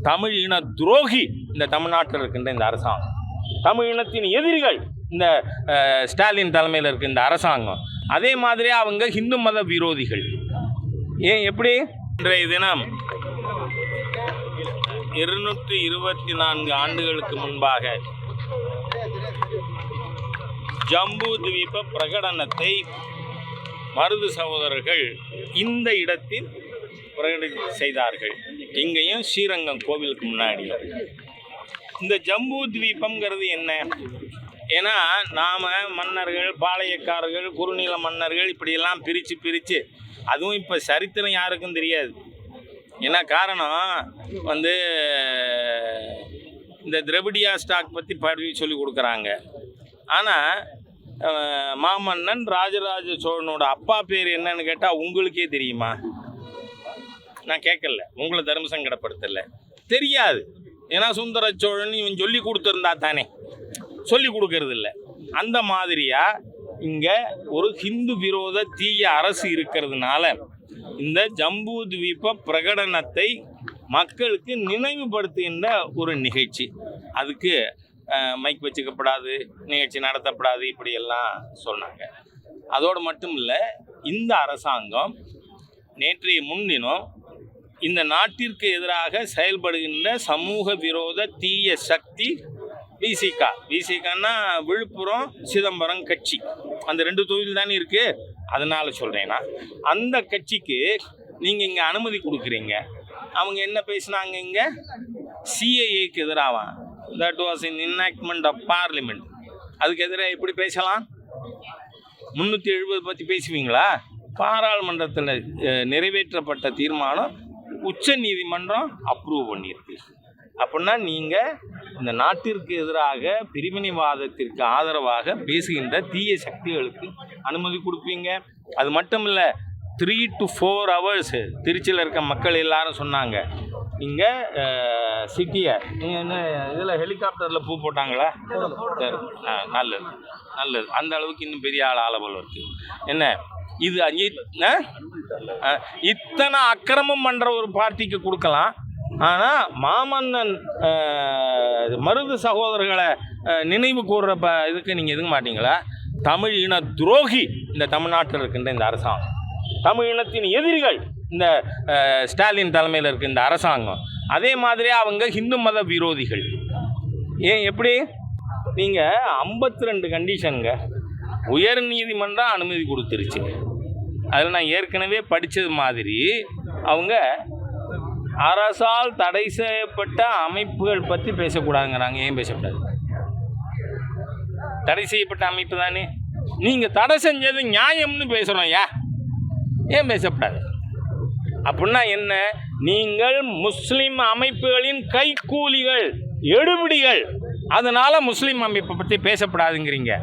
தமிழ் இன துரோகி இந்த தமிழ்நாட்டில் இருக்கின்ற இந்த அரசாங்கம். தமிழ் இனத்தின் எதிரிகள் இந்த ஸ்டாலின் தலைமையில் இருக்க இந்த அரசாங்கம். அதே மாதிரி அவங்க ஹிந்து மத விரோதிகள். ஏன் எப்படி? இன்றைய தினம் 224 ஆண்டுகளுக்கு முன்பாக ஜம்பு த்வீப பிரகடனத்தை மருது சகோதரர்கள் இந்த இடத்தில் பிரகடனம் செய்தார்கள். இங்கேயும் ஸ்ரீரங்கம் கோவிலுக்கு முன்னாடி. இந்த ஜம்பு த்வீபம்ங்கிறது என்ன? ஏன்னா நாம் மன்னர்கள், பாளையக்காரர்கள், குறுநில மன்னர்கள் இப்படியெல்லாம் பிரித்து அதுவும் இப்போ சரித்திரம் யாருக்கும் தெரியாது. என்ன காரணம் வந்து இந்த திரவிடியா ஸ்டாக் பற்றி சொல்லி கொடுக்குறாங்க. ஆனால் மாமன்னன் ராஜராஜ சோழனோட அப்பா பேர் என்னன்னு கேட்டால் உங்களுக்கே தெரியுமா? நான் கேட்கல, உங்களை தர்ம சங்கடப்படுத்தலை, தெரியாது. ஏன்னா சுந்தர சோழன் இவன் சொல்லி கொடுத்துருந்தா தானே, சொல்லி கொடுக்கறது இல்லை. அந்த மாதிரியாக இங்கே ஒரு ஹிந்து விரோத தீய அரசு இருக்கிறதுனால இந்த ஜம்பு த்வீப பிரகடனத்தை மக்களுக்கு நினைவுபடுத்துகின்ற ஒரு நிகழ்ச்சி. அதுக்கு மைக் வச்சுக்கப்படாது, நிகழ்ச்சி நடத்தப்படாது, இப்படியெல்லாம் சொன்னாங்க. அதோடு மட்டும் இல்லை, இந்த அரசாங்கம் நேற்றைய முன்தினம் இந்த நாட்டிற்கு எதிராக செயல்படுகின்ற சமூக விரோத தீய சக்தி விசிகான்னா விழுப்புரம் சிதம்பரம் கட்சி, அந்த 2 தொகுதியில் தானே இருக்குது. அதனால் சொல்கிறேன்னா அந்த கட்சிக்கு நீங்கள் இங்கே அனுமதி கொடுக்குறீங்க. அவங்க என்ன பேசுனாங்க? இங்கே சிஏஏக்கு எதிராக, that was in enactment of parliament. அதுக்கு எதிராக எப்படி பேசலாம்? 370 பற்றி பேசுவீங்களா? பாராளுமன்றத்தில் நிறைவேற்றப்பட்ட தீர்மானம் உச்ச நீதிமன்றம் அப்ரூவ் பண்ணியிருக்கு. அப்படின்னா நீங்கள் இந்த நாட்டிற்கு எதிராக பிரிவினைவாதத்திற்கு ஆதரவாக பேசுகின்ற தீய சக்திகளுக்கு அனுமதி கொடுப்பீங்க. அது மட்டும் இல்லை, 3 to 4 hours திருச்சியில் இருக்க மக்கள் எல்லாரும் சொன்னாங்க, இங்கே சிட்டியை நீங்கள் என்ன இதில் ஹெலிகாப்டரில் பூ போட்டாங்களா? நல்லது. அந்த அளவுக்கு இன்னும் பெரிய ஆளபலம் இருக்குது. என்ன இது? இத்தனை அக்கிரமம் பண்ணுற ஒரு பார்ட்டிக்கு கொடுக்கலாம். ஆனால் மாமன்னன் மருது சகோதரர்களை நினைவு கூறுற இதுக்கு நீங்கள் எதுங்க மாட்டீங்களா? தமிழ் இன துரோகி இந்த தமிழ்நாட்டில் இருக்கின்ற இந்த அரசாங்கம். தமிழ் இனத்தின் எதிரிகள் இந்த ஸ்டாலின் தலைமையில் இருக்க இந்த அரசாங்கம். அதே மாதிரி அவங்க ஹிந்து மத விரோதிகள். ஏன் எப்படி? நீங்கள் 52 கண்டிஷனுங்க உயர் நீதிமன்றம் அனுமதி கொடுத்துருச்சு. அதில் நான் ஏற்கனவே படித்தது மாதிரி அவங்க அரசால் தடை செய்யப்பட்ட அமைப்புகள் பற்றி பேசக்கூடாதுங்கிறாங்க. ஏன் பேசக்கூடாது? தடை செய்யப்பட்ட அமைப்பு தானே. நீங்கள் தடை செஞ்சது நியாயம்னு பேசுகிறோம். ஏன் பேசக்கூடாது? அப்படின்னா என்ன? நீங்கள் முஸ்லீம் அமைப்புகளின் கைக்கூலிகள், எடுபிடிகள், அதனால் முஸ்லீம் அமைப்பை பற்றி பேசப்படாதுங்கிறீங்க.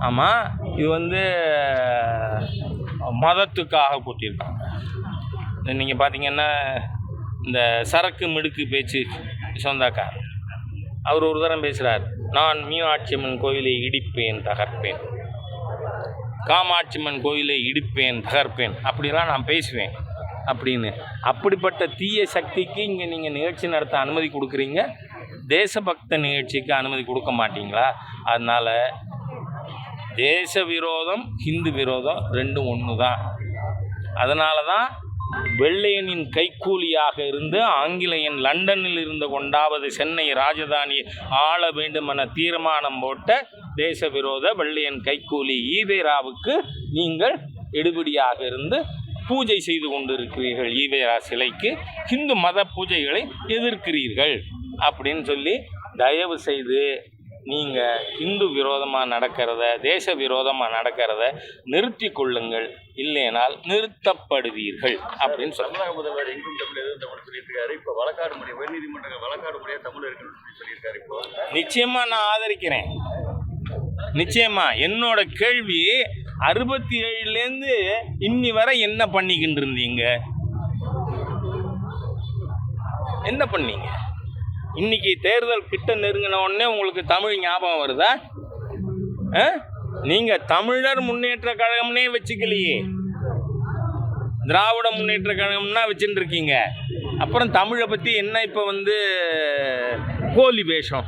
ஆமாம், இது மதத்துக்காக கூட்டியிருக்காங்க. நீங்கள் பார்த்தீங்கன்னா இந்த சரக்கு மிடுக்கு பேச்சு சொந்தக்கார் அவர் ஒரு தரம் பேசுகிறார், நான் மீனாட்சியம்மன் கோயிலை இடிப்பேன் தகர்ப்பேன், காமாட்சியம்மன் கோயிலை இடிப்பேன் தகர்ப்பேன், அப்படிலாம் நான் பேசுவேன் அப்படின்னு. அப்படிப்பட்ட தீய சக்திக்கு இங்கே நீங்கள் நிகழ்ச்சி நடத்த அனுமதி கொடுக்குறீங்க, தேசபக்த நிகழ்ச்சிக்கு அனுமதி கொடுக்க மாட்டீங்களா? அதனால் தேச விரோதம் ஹிந்து விரோதம் ரெண்டும் ஒன்று தான். அதனால தான் வெள்ளையனின் கைக்கூலியாக இருந்து ஆங்கிலேயன் லண்டனில் இருந்து கொண்டாவது சென்னை ராஜதானி ஆள வேண்டும் என தீர்மானம் போட்ட தேச விரோத வெள்ளையன் கைக்கூலி ஈவேராவுக்கு நீங்கள் எடுபடியாக இருந்து பூஜை செய்து கொண்டிருக்கிறீர்கள். ஈவேரா சிலைக்கு ஹிந்து மத பூஜைகளை எதிர்க்கிறீர்கள் அப்படின்னு சொல்லி தயவு செய்து நீங்கள் இந்து விரோதமாக நடக்கிறத, தேச விரோதமாக நடக்கிறத நிறுத்தி கொள்ளுங்கள், இல்லைனால் நிறுத்தப்படுவீர்கள் அப்படின்னு தமிழக முதல்வர் எங்கும் தமிழ் எதுவும் தமிழ் சொல்லியிருக்காரு. இப்போ வழக்காடு முறை உயர்நீதிமன்றங்கள் வழக்காடு முறையாக தமிழ் இருக்குன்னு சொல்லியிருக்காரு. இப்போ நிச்சயமாக நான் ஆதரிக்கிறேன். நிச்சயமாக என்னோட கேள்வி 67லேருந்து இன்னி வரை என்ன பண்ணிக்கிட்டு இருந்தீங்க? என்ன பண்ணீங்க? இன்னைக்கு தேர்தல் கிட்ட நெருங்கின உடனே உங்களுக்கு தமிழ் ஞாபகம் வருதா? நீங்கள் தமிழர் முன்னேற்ற கழகம்னே வச்சுக்கலையே, திராவிட முன்னேற்ற கழகம்னா வச்சுட்டு இருக்கீங்க. அப்புறம் தமிழை பற்றி என்ன இப்போ வந்து கோலி வேஷம்.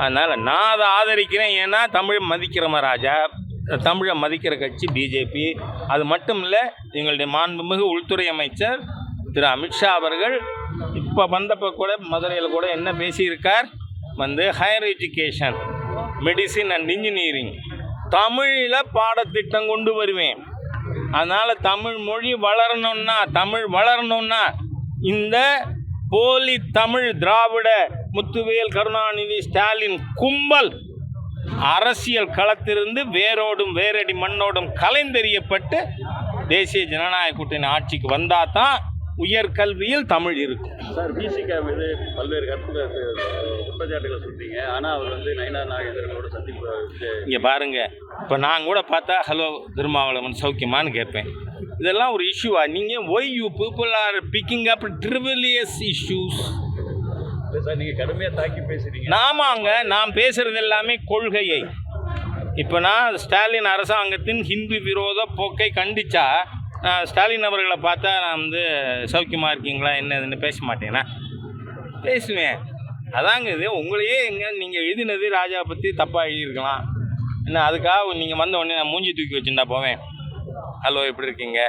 அதனால் நான் அதை ஆதரிக்கிறேன். ஏன்னா தமிழை மதிக்கிறவன் ராஜா, தமிழை மதிக்கிற கட்சி பிஜேபி. அது மட்டும் இல்லை, எங்களுடைய மாண்புமிகு உள்துறை அமைச்சர் திரு அமித்ஷா அவர்கள் இப்போ வந்தப்போ கூட மதுரையில் கூட என்ன பேசியிருக்கார் வந்து higher education, medicine and engineering தமிழில் பாடத்திட்டம் கொண்டு வருவேன். அதனால் தமிழ் மொழி வளரணும்னா இந்த போலி தமிழ் திராவிட முத்துவேல் கருணாநிதி ஸ்டாலின் கும்பல் அரசியல் களத்திலிருந்து வேரடி மண்ணோடும் கலைந்தெறியப்பட்டு தேசிய ஜனநாயக கூட்டணி ஆட்சிக்கு வந்தால் தான் உயர்கல்வியில் தமிழ் இருக்கும். சார், பிசிகா மீது பல்வேறு குற்றச்சாட்டுகளை சொல்றீங்க. ஆனால் அவர் வந்து நயினார் நாகேந்திரனோட சந்திப்பு இங்கே பாருங்கள், இப்போ நான் கூட பார்த்தா ஹலோ திருமாவளவன் சௌக்கியமானு கேட்பேன். இதெல்லாம் ஒரு இஷ்யூவா? நீங்கள் why you people are picking up trivial issues. Sir, நீங்கள் கடுமையாக தாக்கி பேசுகிறீங்க. ஆமாங்க, நான் பேசுகிறது எல்லாமே கொள்கையை. இப்போ நான் ஸ்டாலின் அரசாங்கத்தின் ஹிந்து விரோத போக்கை கண்டிச்சா ஸ்டாலின் அவர்களை பார்த்தா நான் வந்து சௌக்கியமாக இருக்கீங்களா என்னதுன்னு பேச மாட்டேன்னா பேசுவேன். அதாங்க இது. உங்களையே எங்கே நீங்கள் எழுதினது ராஜா பற்றி தப்பாக எழுதியிருக்கலாம். என்ன அதுக்காக நீங்கள் வந்த உடனே நான் மூஞ்சி தூக்கி வச்சுட்டா போவேன். ஹலோ எப்படி இருக்கீங்க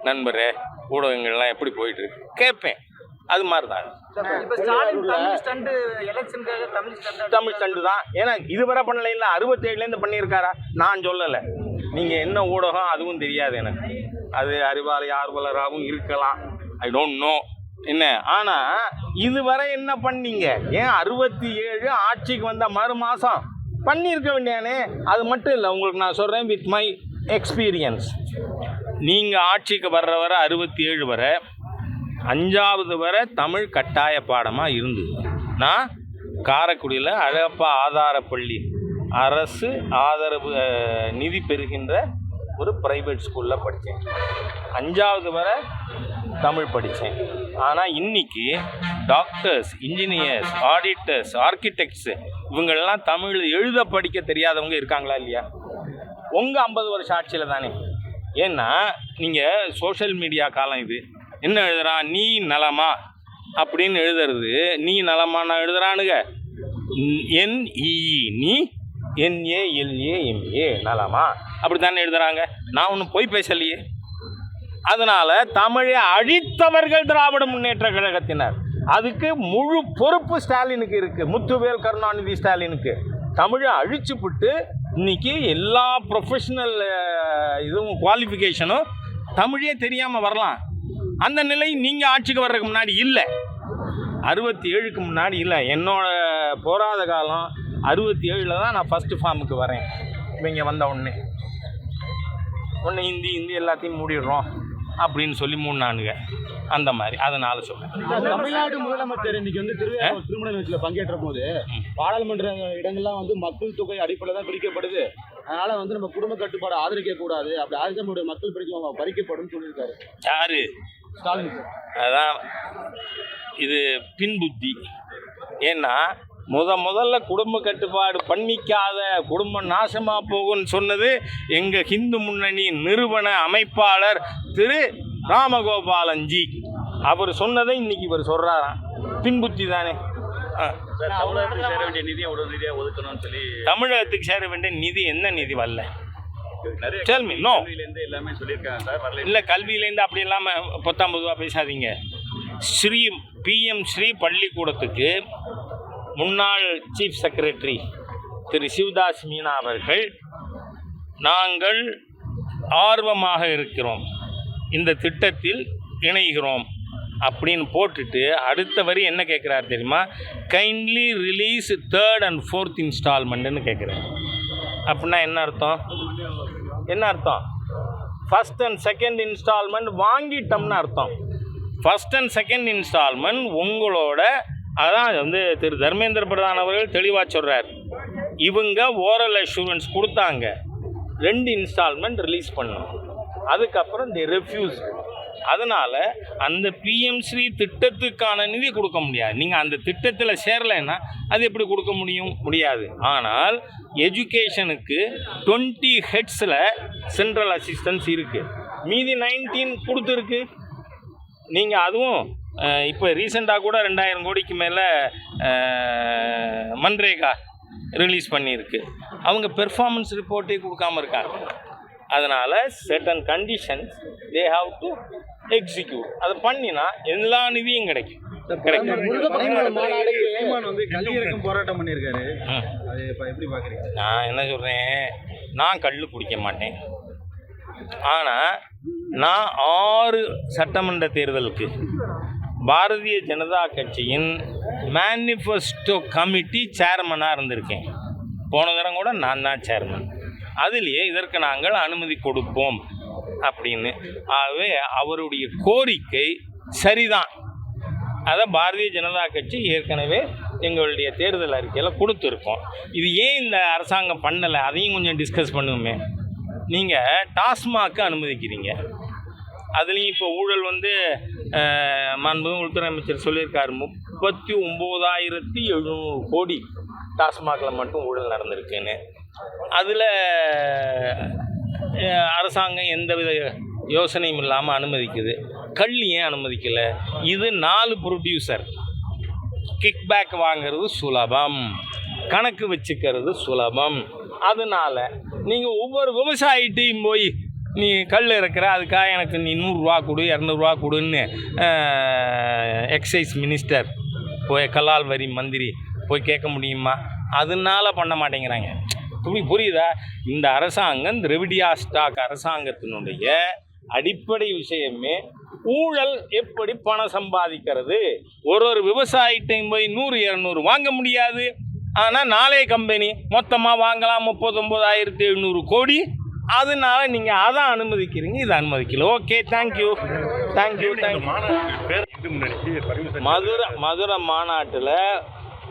நண்பரே, ஊடகங்கள்லாம் எப்படி போயிட்டுருக்கு கேட்பேன். அது மாதிரி தான் தமிழ் ஸ்டண்டு தான். ஏன்னா இதுவரை பண்ணல, இல்லை 67லேருந்து பண்ணியிருக்காரா நான் சொல்லலை. நீங்கள் என்ன ஊடகம் அதுவும் தெரியாது எனக்கு. அது அறிவாளி ஆர்வலராகவும் இருக்கலாம், ஐ டோன்ட் நோ என்ன. ஆனால் இதுவரை என்ன பண்ணீங்க? ஏன் 67 ஆட்சிக்கு வந்த மறு மாதம் பண்ணியிருக்க வேண்டியானே. அது மட்டும் இல்லை, உங்களுக்கு நான் சொல்கிறேன் வித் மை எக்ஸ்பீரியன்ஸ். நீங்கள் ஆட்சிக்கு வர்ற வர 67 வரை 5வது வரை தமிழ் கட்டாய பாடமாக இருந்தது. நான் காரைக்குடியில் அழகப்பா ஆதாரப்பள்ளி அரசு ஆதரவு நிதி பெறுகின்ற ஒரு ப்ரைவேட் ஸ்கூலில் படித்தேன். 5வது வரை தமிழ் படித்தேன். ஆனால் இன்றைக்கி டாக்டர்ஸ், இன்ஜினியர்ஸ், ஆடிட்டர்ஸ், ஆர்கிடெக்ட்ஸு இவங்களெல்லாம் தமிழ் எழுத படிக்க தெரியாதவங்க இருக்காங்களா இல்லையா? உங்கள் 50 வருஷம் ஆட்சியில் தானே. ஏன்னா நீங்கள் சோஷியல் மீடியா காலம் இது. என்ன எழுதுறான், நீ நலமா அப்படின்னு எழுதுறது. நீ நலமானா எழுதுறானுங்க NEE, நீ NALAMA நலமா அப்படி தானே எழுதுறாங்க. நான் ஒன்றும் போய் பேசலையே. அதனால் தமிழை அழித்தவர்கள் திராவிட முன்னேற்ற கழகத்தினர். அதுக்கு முழு பொறுப்பு ஸ்டாலினுக்கு இருக்குது, முத்துவேல் கருணாநிதி ஸ்டாலினுக்கு. தமிழை அழிச்சுப்புட்டு இன்றைக்கி எல்லா ப்ரொஃபஷ்னல் இதுவும் குவாலிஃபிகேஷனும் தமிழே தெரியாமல் வரலாம். அந்த நிலை நீங்கள் ஆட்சிக்கு வர்றதுக்கு முன்னாடி இல்லை, 67க்கு முன்னாடி இல்லை. என்னோட போராத காலம் 67 தான் நான் ஃபஸ்ட்டு ஃபார்முக்கு வரேன். இவங்க வந்த உடனே ஹிந்தி எல்லாத்தையும் மூடிடுறோம் அப்படின்னு சொல்லி 3-4 அந்த மாதிரி. அதனால சொல்றேன். தமிழ்நாடு முதலமைச்சர் இன்னைக்கு வந்து திருமண நிகழ்ச்சியில் பங்கேற்ற போது பாராளுமன்ற இடங்கள்லாம் வந்து மக்கள் தொகை அடிப்படையில் தான் பிரிக்கப்படுது. அதனால வந்து நம்ம குடும்ப கட்டுப்பாடு ஆதரிக்க கூடாது, அப்படி ஆதரிக்க நம்முடைய மக்கள் பறிக்கப்படும் சொல்லியிருக்காரு. யாரு? ஸ்டாலின். அதான் இது பின்புத்தி. ஏன்னா முதல்ல குடும்ப கட்டுப்பாடு பண்ணிக்காத குடும்பம் நாசமாக போகும்னு சொன்னது எங்கள் ஹிந்து முன்னணி நிறுவன அமைப்பாளர் திரு ராமகோபாலன்ஜி. அவர் சொன்னதை இன்னைக்கு இவர் சொல்கிறாராம். பின்புத்தி தானே. தமிழகத்துக்கு சேர வேண்டிய நிதியை உடனடியாக ஒதுக்கணும்னு சொல்லி. தமிழகத்துக்கு சேர வேண்டிய நிதி என்ன நிதி வரல? எல்லாமே சொல்லியிருக்காங்க சார், வரல. இல்லை, கல்வியிலேருந்து அப்படி இல்லாமல் பொத்தாம் பொதுவாக பேசாதீங்க. PM ஸ்ரீ பள்ளிக்கூடத்துக்கு முன்னாள் சீஃப் செக்ரட்டரி திரு சிவதாஸ் மீனா அவர்கள், நாங்கள் ஆர்வமாக இருக்கிறோம், இந்த திட்டத்தில் இணைகிறோம் அப்படின்னு போட்டுட்டு அடுத்த வரி என்ன கேட்குறாரு தெரியுமா? Kindly release 3rd and 4th இன்ஸ்டால்மெண்ட்டுன்னு கேட்குறாரு. அப்படின்னா என்ன அர்த்தம்? ஃபஸ்ட் அண்ட் செகண்ட் இன்ஸ்டால்மெண்ட் வாங்கிட்டோம்னு அர்த்தம். ஃபஸ்ட் அண்ட் செகண்ட் இன்ஸ்டால்மெண்ட் உங்களோட, அதான் வந்து திரு தர்மேந்திர பிரதான் அவர்கள் தெளிவாக சொல்கிறார். இவங்க ஓரல் அஷூரன்ஸ் கொடுத்தாங்க, 2 இன்ஸ்டால்மெண்ட் ரிலீஸ் பண்ணணும், அதுக்கப்புறம் தி ரெஃப்யூஸ். அதனால் அந்த PM ஸ்ரீ திட்டத்துக்கான நிதி கொடுக்க முடியாது. நீங்கள் அந்த திட்டத்தில் சேரலைன்னா அது எப்படி கொடுக்க முடியாது. ஆனால் எஜுகேஷனுக்கு 20 ஹெட்ஸில் சென்ட்ரல் அசிஸ்டன்ஸ் இருக்குது, மீதி 19 கொடுத்துருக்கு. நீங்கள் அதுவும் இப்போ ரீசெண்டாக கூட 2000 கோடிக்கு மேலே மன்ரேகா ரிலீஸ் பண்ணியிருக்கு. அவங்க பெர்ஃபார்மன்ஸ் ரிப்போர்ட்டே கொடுக்காம இருக்காங்க. அதனால் certain conditions they have to execute. அதை பண்ணினா எல்லா நிதியும் கிடைக்கும். சீமான் வந்து கல்லிறக்கம் போராட்டம் பண்ணியிருக்காரு. அது இப்போ எப்படி பார்க்குறீங்க? நான் என்ன சொல்கிறேன், நான் கல் குடிக்க மாட்டேன். ஆனால் நான் 6 சட்டமன்ற தேர்தலுக்கு பாரதிய ஜனதா கட்சியின் மேனிஃபெஸ்டோ கமிட்டி சேர்மனாக இருந்திருக்கேன். போன தரம் கூட நான் தான் சேர்மன். அதிலேயே இதற்கு நாங்கள் அனுமதி கொடுப்போம் அப்படின்னு. ஆகவே அவருடைய கோரிக்கை சரிதான். அதை பாரதிய ஜனதா கட்சி ஏற்கனவே எங்களுடைய தேர்தல் அறிக்கையில் கொடுத்துருக்கோம். இது ஏன் இந்த அரசாங்கம் பண்ணலை அதையும் கொஞ்சம் டிஸ்கஸ் பண்ணுவோமே. நீங்கள் டாஸ்மாக்கு அனுமதிக்கிறீங்க, அதுலேயும் இப்போ ஊழல் வந்து மாண்புமிகு உள்துறை அமைச்சர் சொல்லியிருக்காரு, 39,700 கோடி டாஸ்மாகில் மட்டும் ஊழல் நடந்திருக்குன்னு. அதில் அரசாங்கம் எந்தவித யோசனையும் இல்லாமல் அனுமதிக்குது. கல் ஏன் அனுமதிக்கலை? இது 4 ப்ரொடியூசர். கிக்பேக் வாங்கிறது சுலபம், கணக்கு வச்சுக்கிறது சுலபம். அதனால் நீங்கள் ஒவ்வொரு விவசாயிட்டையும் போய் நீ கல் இறக்குற, அதுக்காக எனக்கு நீ 100 ரூபா கொடு 200 ரூபா கொடுன்னு எக்ஸைஸ் மினிஸ்டர் போய் கலால் வரி மந்திரி போய் கேட்க முடியுமா? அதனால பண்ண மாட்டேங்கிறாங்க. புரியுதா? இந்த அரசாங்கம் திரவிடியா ஸ்டாக் அரசாங்கத்தினுடைய அடிப்படை விஷயமே ஊழல், எப்படி பணம் சம்பாதிக்கிறது. ஒரு விவசாயிட்டையும் போய் 100-200 வாங்க முடியாது. ஆனால் நாளே கம்பெனி மொத்தமாக வாங்கலாம் 39,700 கோடி. அதனால நீங்கள் அதை அனுமதிக்கிறீங்க, இதை அனுமதிக்கல. Okay, thank you. மதுரை மாநாட்டில்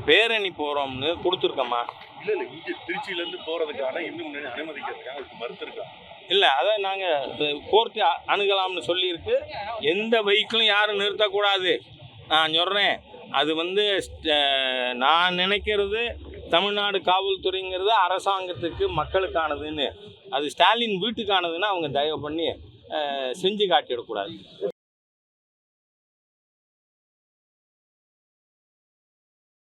பேரணி போகிறோம்னு கொடுத்துருக்கோம்மா. இல்லை இங்கே திருச்சியிலேருந்து போகிறதுக்கான இந்து முன்னணி அனுமதிக்கிறதுக்காக மறுத்துருக்கோம். இல்லை, அதை நாங்கள் கோர்ட்டு அணுகலாம்னு சொல்லியிருக்கு. எந்த வெஹிக்கிளும் யாரும் நிறுத்தக்கூடாது. நான் சொல்கிறேன், அது வந்து நான் நினைக்கிறது தமிழ்நாடு காவல்துறைங்கிறது அரசாங்கத்துக்கு மக்களுக்கானதுன்னு. அது ஸ்டாலின் வீட்டுக்கானதுன்னு அவங்க தயவு பண்ணி செஞ்சு காட்டிடக்கூடாது.